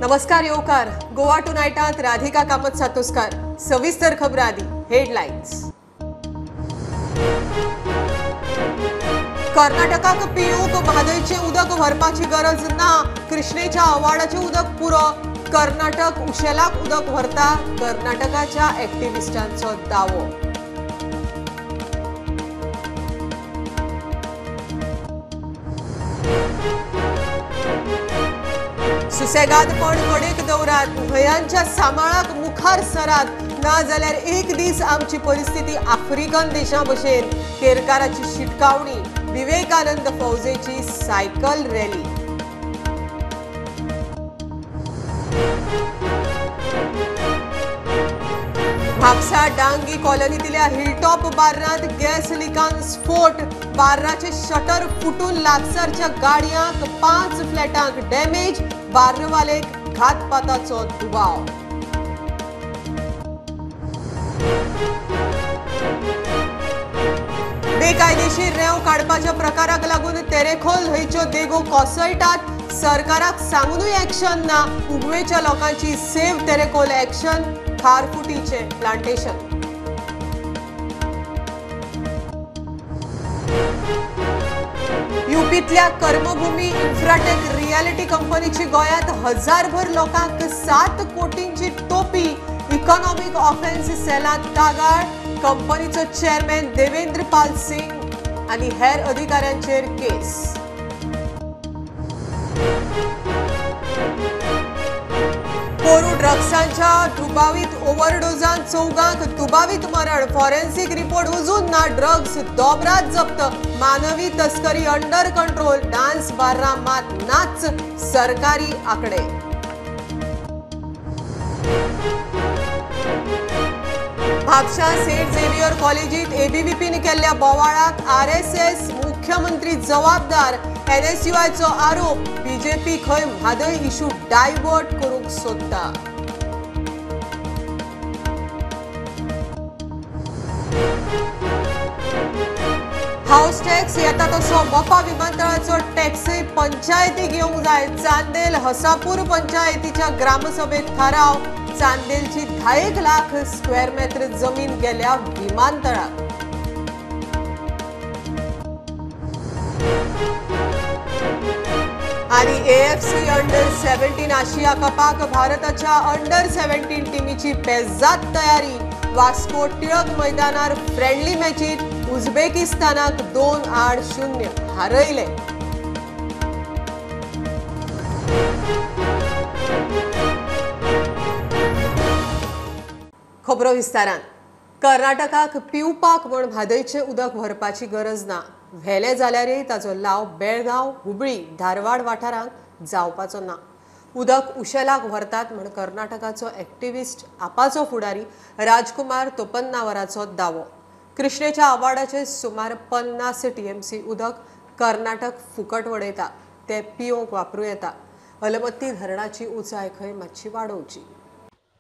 नमस्कार येवकार. गोवा टुनायटात राधिका कामत सातोस्कार. सविस्तर खबर आदी हेडलाइन्स. कर्नाटकाक पिवूक म्हादयचे उदक व्हरपाची गरज ना. कृष्णेच्या आवाडाचे उदक पुरो. कर्नाटक उशेलाक उदक व्हरता. कर्नाटकाच्या एक्टिव्हिस्टांचो दावो. सुसेगादपण कडेक दवरात. भयांच्या सांबाळाक मुखार सरात. ना जाल्यार एक दीस आमची परिस्थिती आफ्रिकन देशां भशेन. केरकाराची शिटकावणी. विवेकानंद फौजेची सायकल रॅली. म्हापसा डांगी कॉलनीतल्या हिलटॉप बार्रांत गॅस लिकान स्फोट. बार्राचे शटर फुटून लागसारच्या गाडयांक 5 फ्लॅटांक डॅमेज. बार्रवालेक घातपाताचो दुबाव. बेकायदेशीर रेंव काडपाच्या प्रकाराक लागून तेरेखोल न्हंयच्यो देगो कोसळटात. सरकाराक सांगूनय एक्शन ना. उगवेच्या लोकांची सेव्ह तेरेखोल एक्शन. खारफुटीचे प्लांटेशन. युपीतल्या कर्मभूमी इन्फ्राटेक रियालिटी कंपनीची गोयात 1000भर लोकांक 7 कोटींची टोपी. इकॉनॉमिक ऑफेन्स सेलांत कागाळ. कंपनीचो चेअरमॅन देवेंद्र पाल सिंग आनी हेर अधिकाऱ्यांचेर केस. पोरू ड्रग्सांच्या दुबावीत ओव्हरडोजान 4गांक दुबावीत मरण. फॉरेन्सिक रिपोर्ट अजून ना. ड्रग्स दोबरात जप्त. मानवी तस्करी अंडर कंट्रोल. डान्स बार्रा मात नाच. सरकारी आकडे. म्हापशा सेंट झेवियर कॉलेजीत एबीव्हीपीन केल्ल्या बोवाळाक आरएसएस मुख्यमंत्री जबाबदार. एनएसयूआयचो आरोप. बीजेपी खंय म्हादय इशू डायवर्ट करूंक सोदता. हाऊस टॅक्स येता तसो मोपा विमानतळाचो टॅक्सय पंचायतीक येवंक जाय. चांदेल हसापूर पंचायतीच्या ग्रामसभेत थाराव. चांदेलची 10 लाख स्क्वेअर मीटर जमीन गेल्या विमानतळाक. आणि एएफसी अंडर 17 आशिया कपाक भारताच्या अंडर 17 टीमीची बेजात तयारी. वास्को टिळक मैदानार फ्रेंडली मॅचीत उझबेकिस्तानाक 2-0 हारयले. खबरो विस्तारान. कर्नाटकाक पिवपाक म्हण म्हादयचे उदक व्हरपाची गरज ना. व्हेले जाल्यारय ताचो लाव बेळगांव, हुबळी, धारवाड वाठारांक जावपाचो ना. उदक उशेलाक व्हरतात म्हण कर्नाटकाचो एक्टिव्हिस्ट आपाचो फुडारी राजकुमार तोपन्नावराचो दावो. कृष्णेच्या आवाडाचे सुमार 50 टीएमसी उदक कर्नाटक फुकट वडयता. ते पिवंक वापरूं येता. अलमत्ती धरणाची उंचाय खंय मातशी वाडोवची.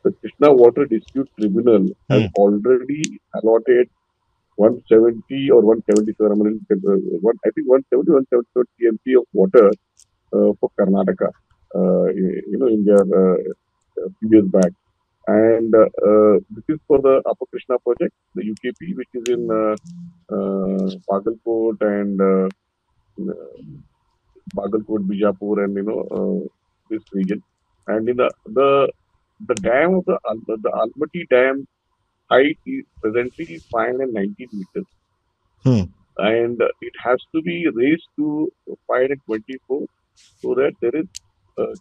The Krishna Water Dispute Tribunal has already allotted 170 or 177, I think 170, 177 TMC of water for Karnataka, in their few years back. And this is for the Upper Krishna project, the UKP, which is in Bagalkot and Bagalkot, Bijapur, and this region. And in the dam of the Almaty Dam height is presently 519 meters. And it has to be raised to 524 so that there is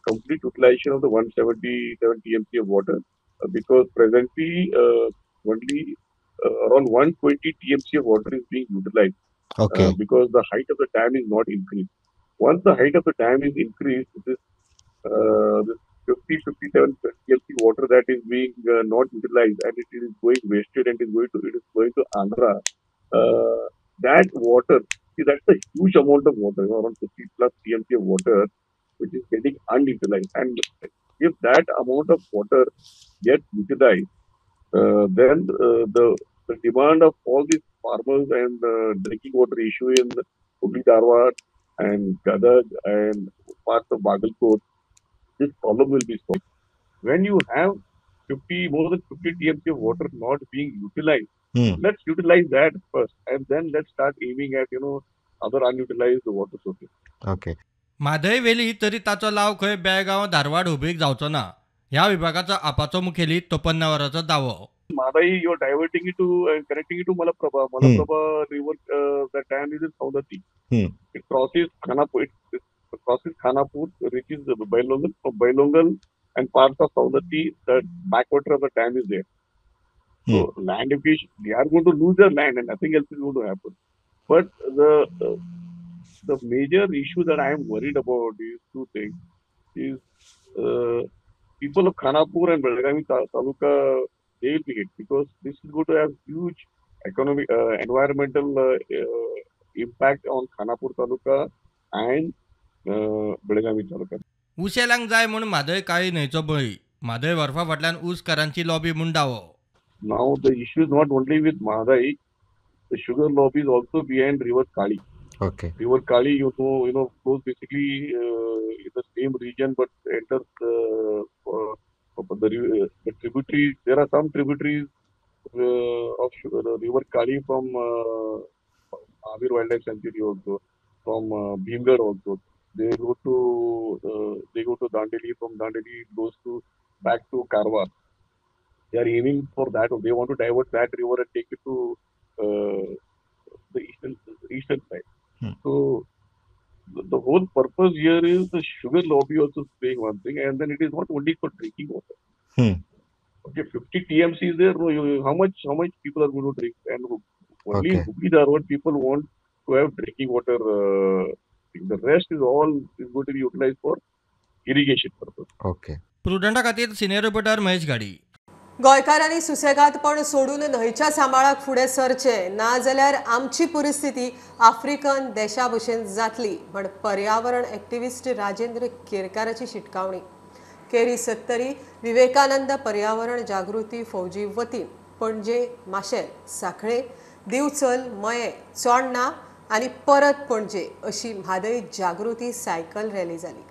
complete utilization of the 177 TMC of water, because presently only around 120 TMC of water is being utilized. Okay. Because the height of the dam is not increased. Once the height of the dam is increased, this 57 TMC water that is being not utilized, and it is going wasted and it is going to Andhra. That water, see, that's a huge amount of water, around 50 plus TMC of water, which is getting unutilized. And if that amount of water gets utilized, then the demand of all these farmers and drinking water issue in Hubli, Dharwad and Gadag and parts of Bagalkot this problem will be solved. When you have more than 50 TMC of water not being utilized, let's utilize that first, and then let's start aiming at other unutilized water sources. Okay. Mhadei valley तरी ताचो लाव खंय बेळगांव धारवाड हुबळीक जावचो ना ह्या विभागाचो आपाचो मुखेली तोपन नावाराचो दावो. Madai, you're diverting it to and connecting it to Malaprabha. Malaprabha river, that dam is in Saudati. It crosses Khanapur. It crosses Khanapur, reaches Bailongal. From Bailongal and parts of Saudati, the backwater of the dam is there. So land acquisition, they are going to lose their land and nothing else is going to happen. But the major issue that I am worried about is two things. Is people of Khanapur and Belgavi Taluka, they will be hit because this is going to have huge economic, environmental impact on Khanapur Taluka and Belgavi Taluka. उशेलांक जाय म्हूण म्हादय काळी न्हंयचो बळी म्हादय वरफा फाटल्यान ऊसकारांची lobby म्हूण दावो. Now the issue is not only with Madai, the sugar lobby is also behind River Kali. Okay. River Kali, flows basically in the same region but enters the tributaries. There are some tributaries of River Kali from Avir Wildlife Sanctuary also, from Bhimgarh also. They go to Dandeli. From Dandeli it goes back to Karwar. They are aiming for that. They want to divert that river and take it to the eastern side. So the whole purpose here is the sugar lobby also saying one thing, and then it is not only for drinking water. Okay, 50 TMC is there. No, how much people are going to drink? And only Hubli-Dharwad people want to have drinking water. The rest is going to be utilized for irrigation purpose. Okay. प्रुडंटा खातीर senior reporter Mahesh गाडी. गोंयकारांनी सुसेगादपण सोडून न्हंयच्या सांबाळाक फुडें सरचे नाजाल्यार आमची परिस्थिती आफ्रिकन देशा भशेन जातली म्हण पर्यावरण एक्टिव्हिस्ट राजेंद्र केरकाराची शिटकावणी. केरी 70 विवेकानंद पर्यावरण जागृती फौजी वतीन पणजे, माशेल, सांखळे, दिवचल, मये, चोडणा आनी परत पणजे अशी म्हादय जागृती सायकल रॅली जाली.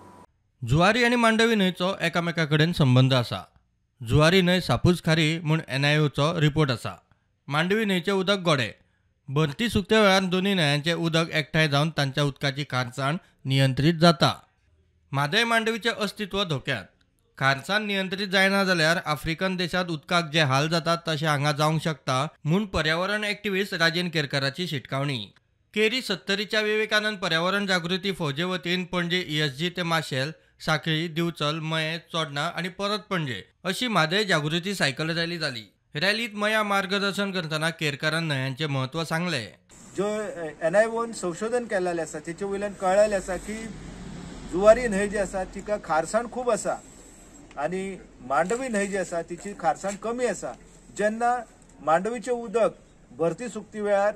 जुवारी आनी मांडवी न्हंयचो एकामेका कडेन संबंद आसा. जुवारी न्हंय सापूज खारी म्हूण NIOचो रिपोर्ट आसा. मांडवी न्हंयचें उदक गोडे. भरती सुकते वेळार दोनी न्हंयांचें उदक एकठांय जावन तांच्या उदकाची खारसाण नियंत्रीत जाता. म्हादय मांडवीचें अस्तित्व धोक्यांत. खारसाण नियंत्रीत जायना जाल्यार आफ्रिकन देशांत उदकाक जे हाल जातात तशें हांगा जावंक शकता म्हूण पर्यावरण एक्टिव्हिस्ट राजेंद्र केरकाराची शिटकावणी. केरी 70च्या विवेकानंद पर्यावरण जागृती फौजे वतीन पणजे ESG ते माशेल, सांखळी, दिवचल, मये, चोडणा आनी परत पणजे अशी म्हादय जागृती सायकल रॅली जाली. रॅलीत मया मार्गदर्शन करतना केरकारान न्हंयांचें म्हत्व सांगलें. जो NIOन संशोधन केलेलें आसा तेचे वयल्यान कळलेलें आसा की जुवारी न्हंय जी आसा तिका खारसाण खूब आसा आनी मांडवी न्हंय जी आसा तिची खारसाण कमी आसा. जेन्ना मांडवीचें उदक भरती सुकती वेळार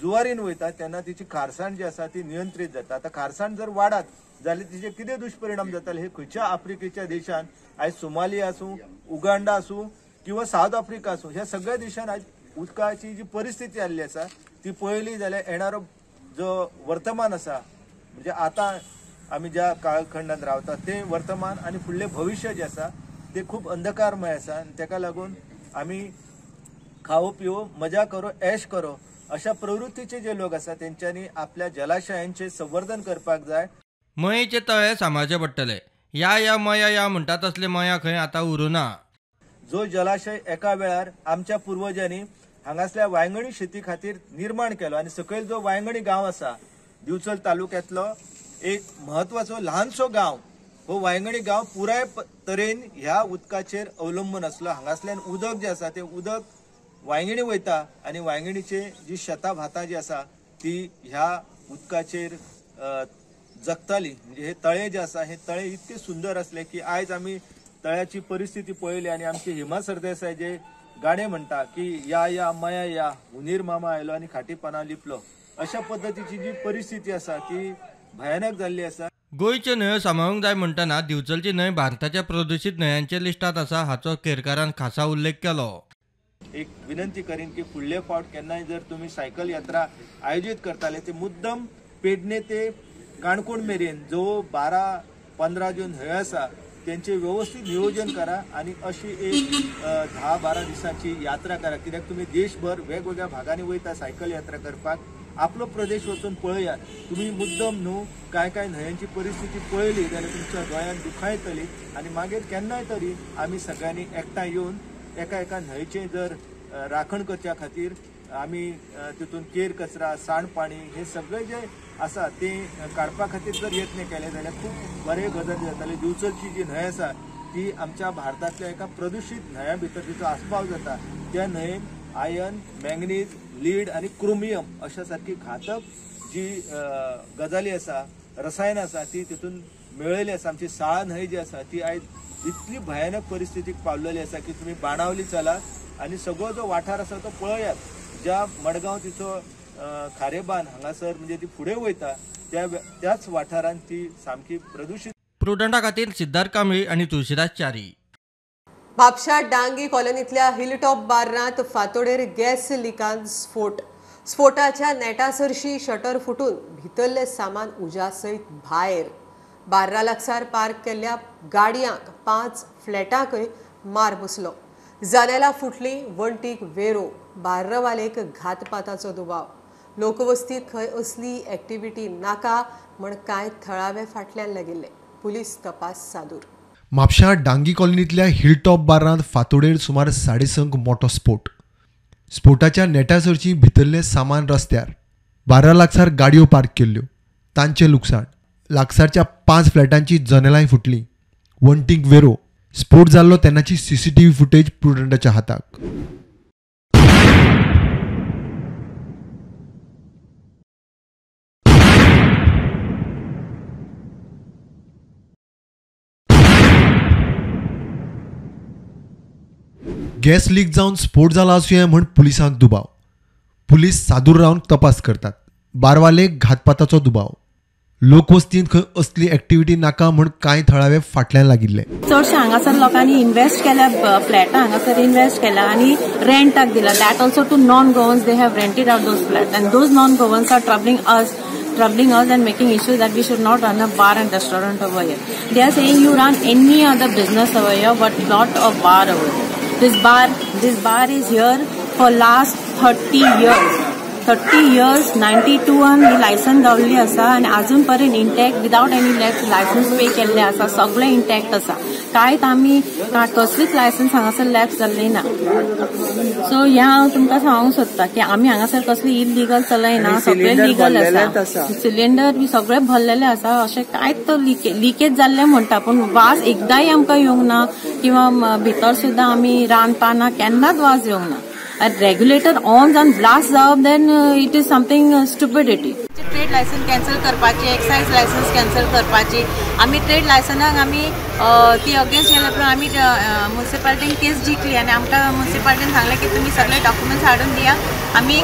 जुवारीन वयता तेन्ना तिची खारसाण जी आसा ती नियंत्रीत जाता. आतां खारसाण जर वाडत जाल्यार तिचे कितें दुश्परिणाम जाताले हे खंयच्या आफ्रिकेच्या देशान आयज सोमालिया आसूं, उगांडा आसूं किंवा सावथ आफ्रिका आसूं ह्या सगळ्या देशान आयज उदकाची जी परिस्थिती आसली आसा ती पळयली जाल्यार येणारो जो वर्तमान आसा म्हणजे आतां आमी ज्या काळखंडांत रावता ते वर्तमान आनी फुडलें भविश्य जें आसा ते खूब अंधकारमय आसा. आनी तेका लागून आमी खावो पिवो मजा करो ऐश करो अशा प्रवृत्तीचे जे लोक आसा तेंच्यांनी आपल्या जलाशयांचे संवर्धन करपाक जाय. मयेचे तळे सांबाळचे पडटले. या मया या म्हणटात तसले मया खंय आतां उरूना. जो जलाशय एका वेळार आमच्या पुर्वजांनी हांगासल्या वांयगणी शेती खातीर निर्माण केलो आनी सकयल जो वांयगणी गांव आसा दिवचल तालुक्यांतलो एक म्हत्वाचो ल्हानसो गांव हो वांयगणी गांव पुराय तरेन ह्या उदकाचेर अवलंबून आसलो. हांगासल्यान उदक जें आसा तें उदक वांयगणी वयता आनी वांयगणीचे जी शेतां भातां जी आसा ती ह्या उदकाचेर जगताली. म्हणजे हे तळे जे आसा हे तळे इतके सुंदर असले की आयज आमी तळ्याची परिस्थिती पळयली आनी आमचे हेमा सरदेसाय जे गाणे म्हणटा की या मया या हुनीर मामा आयलो आनी खाटी पानां लिपलो अशा पद्दतीची जी परिस्थिती आसा ती भयानक जाल्ली आसा. गोंयच्यो न्हंयो सांबाळूंक जाय म्हणटना दिवचलची न्हंय भारताच्या प्रदूषित न्हंयांच्या लिस्टात आसा हाचो केरकारान खासा उल्लेख केलो. एक विनंती करीन की फुडले फावट केन्नाय जर तुमी सायकल यात्रा आयोजीत करताले ते मुद्दम पेडणे ते काणकोण मेरेन जो 12-15 जो न्हंयो आसा त्यांचे व्यवस्थित नियोजन करा आणि अशी एक 10-12 दिसांची यात्रा करा, कित्याक तुम्ही देशभर वेगवेगळ्या भागांनी वयता सायकल यात्रा करपाक. आपलो प्रदेश वचून पळया. तुम्ही मुद्दम न्हू काय न्हंयांची परिस्थिती पळयली जाल्यार तुमच्या दोळ्यांत दुखायतली आणि मागीर केन्नाय तरी आमी सगळ्यांनी एकठांय येवन एका न्हंयचे जर राखण करच्या खातीर आमी तितून केर कचरा, सांडपाणी हे सगळे जे आसा ते काडपा खातीर जर यत्न केले जाल्यार खूब बरे गजाली जाताले. दिवचलची जी न्हंय आसा ती आमच्या भारतांतल्या एका प्रदूषित न्हंया भितर तिचो आस्पाव जाता. त्या न्हंयेन आयर्न, मॅंगनीज, लीड आणि क्रोमियम अशा सारखी घातक जी गजाली आसा, रसायनां आसा ती तितून मेळयली आसा. आमची साळ न्हंय जी आसा ती आयज इतली भयानक परिस्थितीक पावलेली आसा की तुम्ही बाणावली चलात आणि सगळो जो वाठार आसा तो पळयात. ज्या मडगांव तिचो खारेबान हांगासर म्हणजे ती फुडें वयता त्याच वाठारांत ती सामकी प्रदूषित. प्रुडंटा खातीर सिद्धार्थ कांबळी आणि तुळशीदास च्यारी. म्हापशा डांगी कॉलनीतल्या हिलटॉप बार्रांत फांतोडेर गॅस लिकान स्फोटाच्या नेटासरशी शटर फुटून भितरले सामान उज्या सयत भायर. बार्रा लागसार पार्क केल्ल्या गाडयांक 5 फ्लॅटांकय मार बसलो. जनेलां फुटली, वण्टीक वेरो. बार्रवालेक घातपाताचो दुबाव. लोकवस्तीत खंय असली एक्टिव्हिटी नाका म्हण कांय थळावे फाटल्यान लागिल्ले. पुलीस तपास सादूर. म्हापशा डांगी कॉलनीतल्या हिलटॉप बारांत फांतोडेर सुमार 6:30 मोठो स्फोट. स्फोटाच्या नेटासरची भितरले सामान रस्त्यार. बार्रा लागसार गाडयो पार्क केल्ल्यो, तांचे लुकसाण. लागसारच्या 5 फ्लॅटांची जनेलांय फुटली, वण्टीक वेरो. स्फोट जाल्लो तेन्नाची CCTV फुटेज प्रुडंटाच्या हाताक. गॅस लीक जावन स्फोट जाला आसुंये म्हण पुलिसांक दुबाव. पुलीस सादूर रावन तपास करतात. बारवालेक घातपाताचो दुबाव. लोकवस्तींत खंय असली एक्टिव्हिटी नाका म्हण कांय थळावे फाटल्यान लागिल्ले. चडशे हांगासर लोकांनी इन्वेस्ट केल्या, फ्लॅटां हांगासर इन्वेस्ट केला आणि रेंटाक दिला. That also to non governs they have rented out those flat and those non governs are troubling us and making issues that we should not run a bar and restaurant over here. They are saying you run any other business over here but not a bar over here. This bar is here for last 30 years. 30 years 92 he licence गावल्ली आसा आणि अजून पर्यंत intact without any licence पे केल्ले आसा. सगळे intact आसा. कांयच आमी कसलीच लायसन्स हांगासर लॅप्स जाल्ली ना. सो ह्या हांव तुमकां सांगूंक सोदता की आमी हांगासर कसली इलिगल चलयना, सगळे लिगल आसा. सिलिंडर बी सगळे भरलेले आसा. अशें कांयच तो लिकेज जाल्ले म्हणटा पूण वास एकदांय आमकां येवंक ना किंवा भितर सुद्दां आमी रांदपाना केन्नाच वास येवंक ना. रेग्युलेटर ऑन जावन ब्लास्ट जावप then it is something stupidity. Trade licence cancel करपाची, एक्सायज लायसन्स कॅन्सल करपाची. आमी ट्रेड लायसनाक आमी ती अगेन्स्ट गेले पण आमी म्युन्सिपालिटीन केस जिखली आणि आमकां म्युन्सिपालिटीन सांगलें की तुम्ही सगळे डॉक्युमेंट्स हाडून दिया, आमी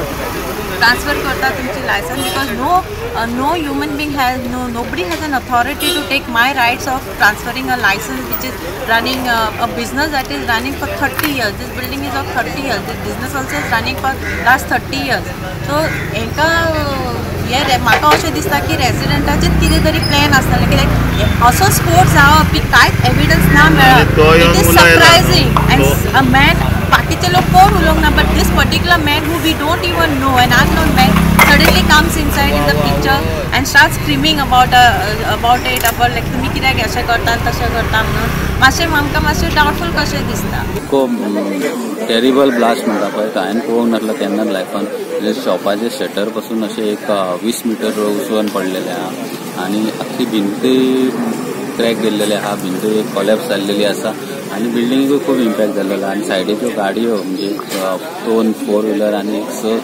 ट्रान्सफर करता तुमची licence. Because no human being has nobody has an authority to take my rights of transferring a license which is running a business that is running for 30 years. This building is of 30 years. This business also is running for last 30 years. So हेका हे म्हाका अशें दिसता की रेसिडेंटाचे कितें तरी plan आसतले कित्याक असो स्फोट जावप की कांयच एविडन्स ना मेळत. It is surprising and a man, बाकीचे लोक कोण उलोवंक ना but this particular man who we don't even know an unknown man suddenly comes inside in the picture and starts screaming about it about like तुम्ही कित्याक अशें करता तशें करता म्हणून. आमकां मातशें डावटफूल कशें दिसता. खूब टेरिबल ब्लास्ट म्हणटा पळय तो हांवें पळोवंक नासलो केन्नाच लायफान. शॉपाचे शटर पासून अशें एक 20 मीटर उसवून पडलेले आहा आनी आख्खी भिंत क्रॅक गेल्लेली आहा, भिंत कॉलॅप्स जाल्लेली आसा आनी बिल्डिंगूय खूब इम्पॅक्ट जाल्लो आनी सायडीच्यो गाडयो म्हणजे 2 4 व्हिलर आनी 6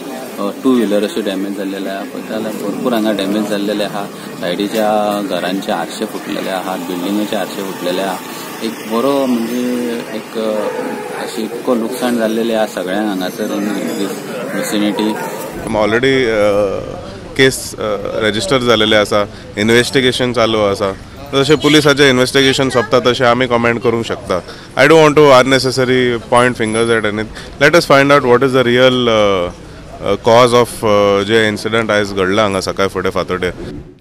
2 व्हिलर अशे डॅमेज जाल्लेले आहा. पळयता जाल्यार भरपूर हांगा डॅमेज जाल्लेले आहा. सायडीच्या घरांचे आरशे फुटलेले आहा, बिल्डिंगेचे आरशे फुटलेले आहा. एक बरो म्हणजे एक अशी इतको लुकसाण जाल्लेले आहा सगळ्यांक हांगासर in these vicinity. Already case register जाल्लेले आसा, इन्व्हेस्टिगेशन चालू आसा. जशें पुलिसाचें इन्व्हेस्टिगेशन सोंपता तशें आमी कमेंट करूंक शकता. I don't want to unnecessary point fingers at any. Let us find out what is the real cause of जे इन्सिडंट आयज घडला हांगा सकाळी फुडें फांतोडेर.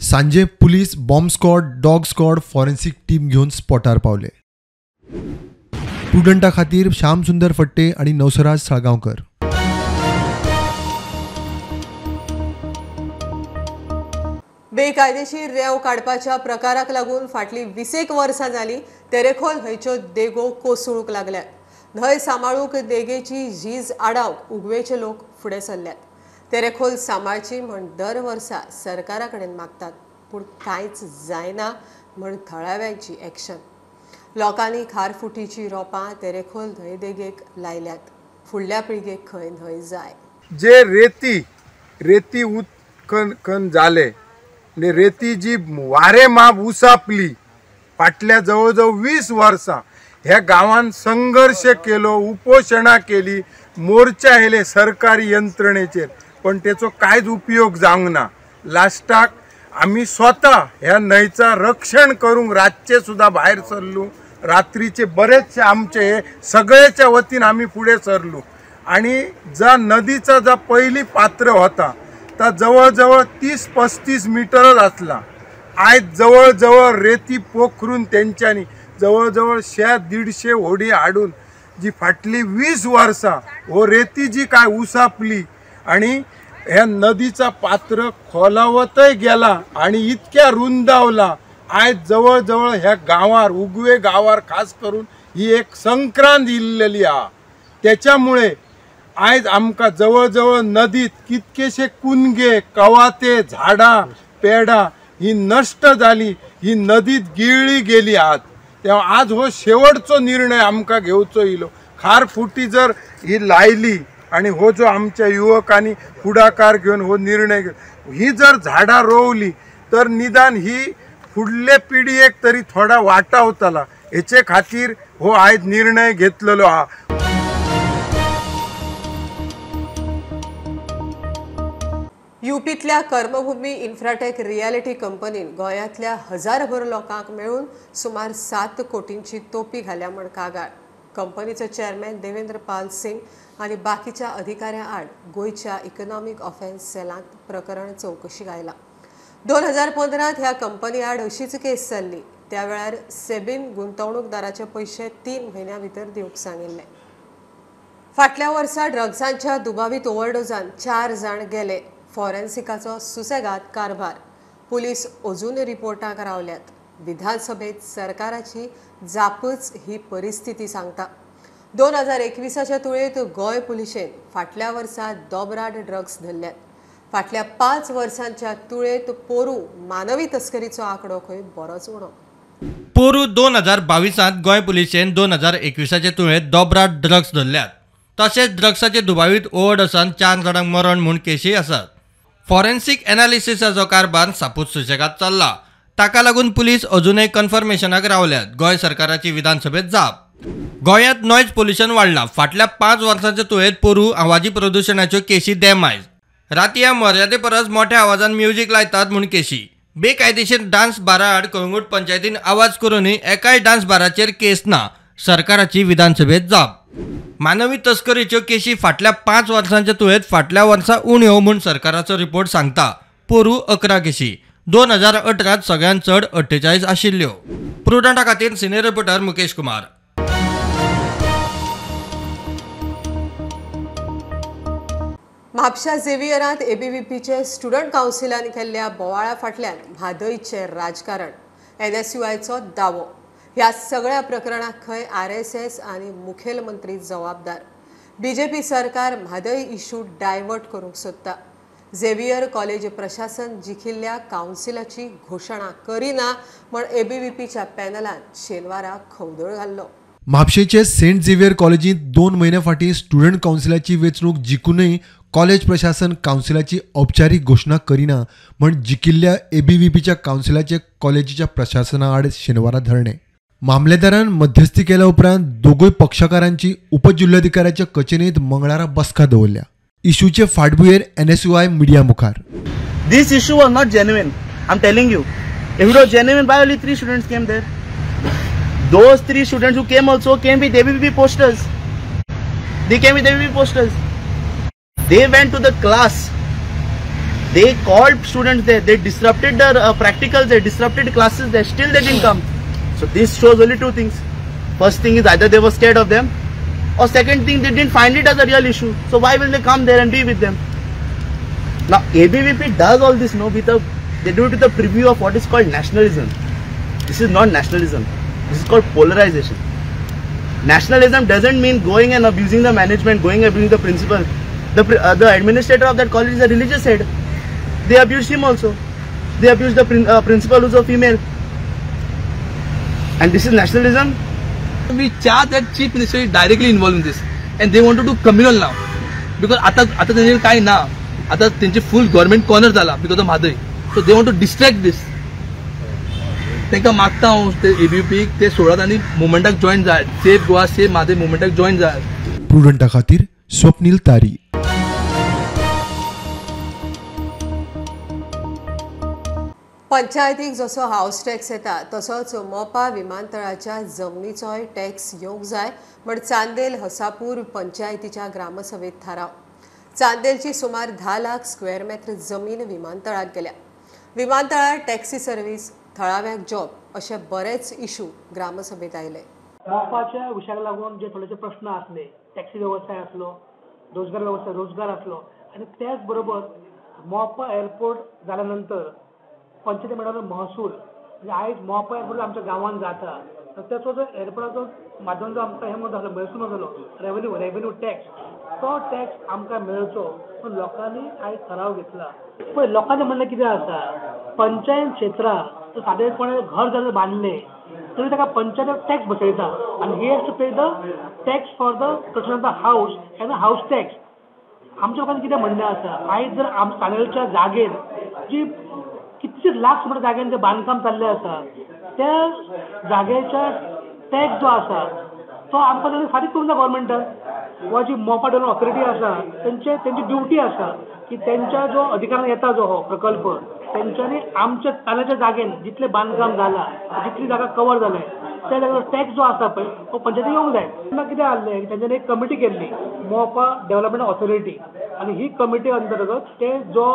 सांजे police, bomb squad, dog squad, forensic team घेवन स्पॉटार पावले. प्रुडंटा खातीर श्याम सुंदर फट्टे आणि नवसराज साळगांवकर. बेकायदेशीर रेंव काडपाच्या प्रकाराक लागून फाटली 20 वर्सां जाली तेरेखोल न्हंयच्यो देगो कोसळूंक लागल्यात. न्हंय सांबाळूंक देगेची झीज आडावंक उगवेचे लोक फुडें सरल्यात. तेरेखोल सांबाळची म्हण दर वर्सा सरकारा कडेन मागतात, पूण कांयच जायना म्हण थळाव्यांची एक्शन. लोकांनी खारफुटीची रोपां तेरेखोल न्हंय देगेक लायल्यात. फुडल्या पिळगेक खंय न्हंय जाय. जे रेती उत्खनन जाले आणि रेती जी वारे माप उसापली फाटल्या जवळजवळ 20 वर्सां ह्या गांवांत संघर्ष केलो, उपोषणां केली, मोर्चा येले सरकारी यंत्रणेचेर, पण तेचो कांयच उपयोग जावंक ना. लास्टाक आमी स्वता ह्या न्हंयचा रक्षण करूंक रातचे सुद्दां भायर सरलो. रात्रीचे बरेचशे आमचे हे सगळ्याच्या वतीन आमी फुडें सरलो आणि जा नदीचा जो पयली पात्र होता तो जवळजवळ 30-35 मीटरच आसला. आयज जवळजवळ रेती पोखरून तेंच्यांनी जवळजवळ 100-150 होडी हाडून जी फाटली 20 वर्सां हो रेती जी काय उसापली आणि ह्या नदीचा पात्र खोलावतय गेला आणि इतक्या रुंदावला. आयज जवळजवळ ह्या गांवार उगवे गांवार खास करून ही एक संक्रांत इल्लेली हा. त्याच्यामुळे आयज आमकां जवळजवळ नदीत कितकेशे कुनगे, कवाते, झाडां, पेडां ही नष्ट जाली, ही नदीत गिळली गेली आहात. तेव्हा आज हो शेवटचो निर्णय आमकां घेवचो इलो. खारफुटी जर ही लायली आणि हो जो आमच्या युवकांनी पुढाकार घेऊन हो निर्णय ही जर झाडां रोवली तर निदान ही फुडले पिढयेक तरी थोडा वाटावतला. हेचे खातीर हो आयज निर्णय घेतलेलो हा. युपीतल्या कर्मभूमी इन्फ्राटेक रियालिटी कंपनीन गोंयांतल्या हजारभर लोकांक मेळून सुमार 7 कोटींची तोपी घाल्या म्हण कागाळ. कंपनीचे चेअरमॅन देवेंद्र पाल सिंग आनी बाकीच्या अधिकाऱ्यां आड गोंयच्या इकॉनॉमिक ऑफेन्स सेलांत प्रकरण चौकशी आयला. 2015 ह्या कंपनी आड अशीच केस चल्ली. त्या वेळार सेबीन गुंतवणूकदाराचे पयशे 3 म्हयन्यां भितर दिवंक सांगिल्ले. फाटल्या वर्सा ड्रग्सांच्या दुबावीत ओव्हरडोजान 4 जाण गेले. फॉरेन्सिकाचो सुसेगाद कारभार. पुलीस अजून रिपोर्टाक रावल्यात. विधानसभेत सरकाराची जापच ही परिस्थिती सांगता. 2021च्या तुळेंत गोंय पुलिशेन फाटल्या वर्सा दोबराड ड्रग्स धरल्यात. फाटल्या 5 वर्सांच्या तुळेंत पोरू मानवी तस्करीचो आंकडो खंय बरोच उणो. पोरू 2022 गोंय पुलिशेन 2021च्या तुळेंत दोबराड ड्रग्स धरल्यात. तशेंच ड्रग्साचे दुबावीत ओव्हरडोसान 4 जाणांक मरण म्हूण केशी आसात. फॉरेन्सिक एनालिसिसाचो कारभार सापूत सुशेगाद चल्ला. ताका लागून पुलीस अजूनय कन्फर्मेशनाक रावल्यात. गोंय सरकाराची विधानसभेत जाप. गोंयांत नॉयज पोल्युशन वाडला. फाटल्या 5 वर्सांच्या तुळेंत पोरू आवाजी प्रदुशणाच्यो केशी देमायज. रातया मर्यादे परस मोठ्या आवाजान म्युझिक लायतात म्हूण केशी. बेकायदेशीर डान्स बारा आड कळंगूट पंचायतीन आवाज करूनय एकाय डान्स बाराचेर केस ना. सरकाराची विधानसभेत जाप. मानवी तस्करीच्यो केशी फाटल्या 5 वर्सांच्या तुळेंत फाटल्या वर्सा उण्यो म्हूण सरकाराचो रिपोर्ट सांगता. पोरू 11 केशी. 2018 सगळ्यांत चड 48 आशिल्ल्यो. प्रुडंटा खातीर सिनियर रिपोर्टर मुकेश कुमार. म्हापशा झेवियरांत एबीव्हीपीचे स्टुडंट कावन्सिलान केल्ल्या बोवाळा फाटल्यान म्हादयचें राजकारण. NSUIचो दावो. ह्या सगळ्या प्रकरणाक खंय RSS आनी मुखेलमंत्री जबाबदार. BJP सरकार म्हादय इश्यू डायवर्ट करूंक सोदता. झेवियर कॉलेज प्रशासन जिखिल्ल्या कावन्सिलाची घोशणा करिना म्हण एबीव्हीपीच्या पॅनलान शेनवारा खवदळ घाल्लो. म्हापशेचे सेंट झेवियर कॉलेजींत 2 म्हयन्या फाटीं स्टुडंट कावन्सिलाची वेंचणूक जिखूनय कॉलेज प्रशासन कावन्सिलाची औपचारीक घोशणा करिना म्हण जिखिल्ल्या एबीव्हीपीच्या कावन्सिलाचे कॉलेजीच्या प्रशासना आड शेनवारा धरणे. मामलेदारान मध्यस्थी केल्या उपरांत दोगूय पक्षकारांची उपजिल्हाधिकाऱ्याच्या कचेरींत मंगळारा बसका दवरल्या. इशूचे फाटभुंयेर NSUI मिडिया मुखार. This issue was not genuine. I'm telling you. If it was genuine, why only 3 students came there? Those 3 students who came also came with ABVP posters. They came with ABVP posters. They went to the class. They called students there. They disrupted their practicals. They disrupted classes there. Still they didn't come. So this shows only 2 things. First thing is either they were scared of them, or second thing they didn't find it as a real issue. So why will they come there and be with them? Now ABVP does all this, no, they do it with a preview of what is called nationalism. This is not nationalism. This is called polarization. Nationalism doesn't mean going and abusing the management, going and abusing the principal. The administrator of that college is a religious head. They abused him also. They abused the principal who's a female. And this is nationalism. We charge that chief minister is directly involved in this, and they want to do communal now because आता त्यांचे काय ना आता त्यांचे full government corner झाला because of Mhadei. So they want to distract this. तांकां मागता हांव ते ABVP ते सोडत आनी मुवमेंटाक जॉईन जाय. सेफ गोवा सेफ म्हादय मुवमेंटाक जॉईन जाय. प्रुडंटा खातीर स्वप्नील तारी. पंचायतीक जसो हाऊस टॅक्स येता तसोच मोपा विमानतळाच्या जमनीचोय टॅक्स येवंक जाय म्हण चांदेल हसापूर पंचायतीच्या ग्रामसभेत थाराव. चांदेलची सुमार 10 लाख स्क्वेअर मीटर जमीन विमानतळाक गेल्या. विमानतळार टॅक्सी सर्व्हिस, थळाव्याक जॉब अशे बरेच इशू ग्रामसभेत आयले. मोपाच्या विशयाक लागून जे थोडेशे प्रश्न आसले, टॅक्सी वेवसाय आसलो, रोजगार आसलो आणि त्याच बरोबर मोपा एअरपोर्ट जाल्या नंतर पंचायती मेळालो महसूल म्हणजे आयज मोपा एअरपोर्ट आमच्या गांवांत जाता तर त्याचो जो एअरपोर्टाचो माध्यम जो आमकां हें जालो महसूल जालो रेव्हेन्यू टॅक्स तो टॅक्स आमकां मेळचो पूण लोकांनी आयज ठराव घेतला. पळय लोकांचें म्हणणें कितें आसा पंचायत क्षेत्रांत तर सादारणपणे घर जर बांदलें तरी ताका पंचायत टॅक्स बसयता आनी he has to pay the tax for the construction of the house and house tax. आमच्या लोकांचें कितें म्हणणें आसा आयज जर चांदेलच्या जागेर जी कितलींच लाख सुमार जाग्यान जे बांदकाम चाललें आसा त्या जाग्याच्या टॅक्स जो आसा तो आमकां फारीक करूंक जाय गव्हर्मेंटान. वा जी मोपा डेव्हलपमेंट ऑथॉरिटी आसा त्यांची ड्युटी आसा की त्यांच्या जो अधिकारान येता जो हो प्रकल्प तेंच्यांनी आमच्या ताल्याच्या जागेन जितले बांदकाम जाला जितली जागा कवर जाले त्या जाग्यार टॅक्स जो आसा पळय तो पंचायतीक येवंक जाय. तेन्ना कितें जाल्लें तेंच्यांनी एक कमिटी केल्ली मोपा डेव्हलपमेंट ऑथॉरिटी आणि ही कमिटी अंतर्गत ते जो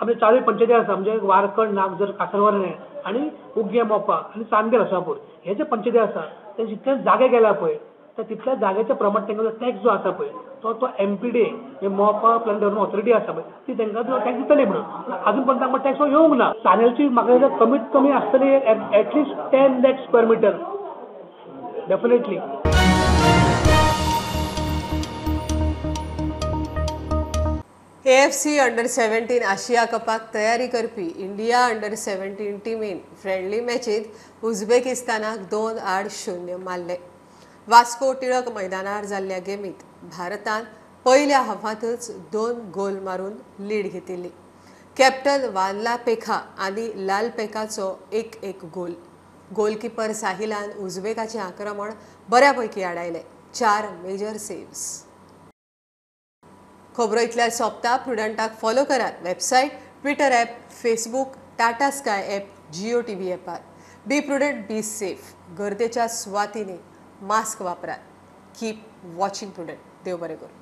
आमचे 40 पंचायती आसा म्हणजे वारकड, नागजर, कासरवाने आणि उग्गे मोपा आणि चांदेल हसापूर हे जे पंचायती आसा ते जितले जागे गेल्या पळय तर तितल्या जाग्याच्या प्रमाण तांकां टॅक्स जो आसा पळय तो MPD मोपा प्लॅन डेव्हलपमेंट ऑथॉरिटी आसा पळय ती तांकां टॅक्स दितली म्हणून अजून पण तांकां टॅक्स येवंक ना. चांदेलची म्हाका कमीत कमी आसतली at least 10 lakh square metre definitely. AFC अंडर-17 आशिया कपाक तयारी करपी इंडिया अंडर-17 टिमीन फ्रेंडली मॅचीत उझबेकिस्तानाक 2-0 मारले. वास्को टिळक मैदानार जाल्ल्या गेमीत भारतान पयल्या हाफांतच 2 गोल मारून लीड घेतिल्ली. कॅप्टन वानला पेखा आनी लाल पेकाचो 1-1 गोल. गोलकीपर साहिलान उझबेकाचें आक्रमण बऱ्यापैकी आडायलें. 4 मेजर सेव्स. खबरो इतल्या सोंपता. प्रुडंटाक फॉलो करात. Website, Twitter app, Facebook, Tata Sky app, Jio TV ॲपार. Be prudent, be safe. गर्देच्या सुवातींनी मास्क वापरात. Keep watching prudent. देव बरें करूं.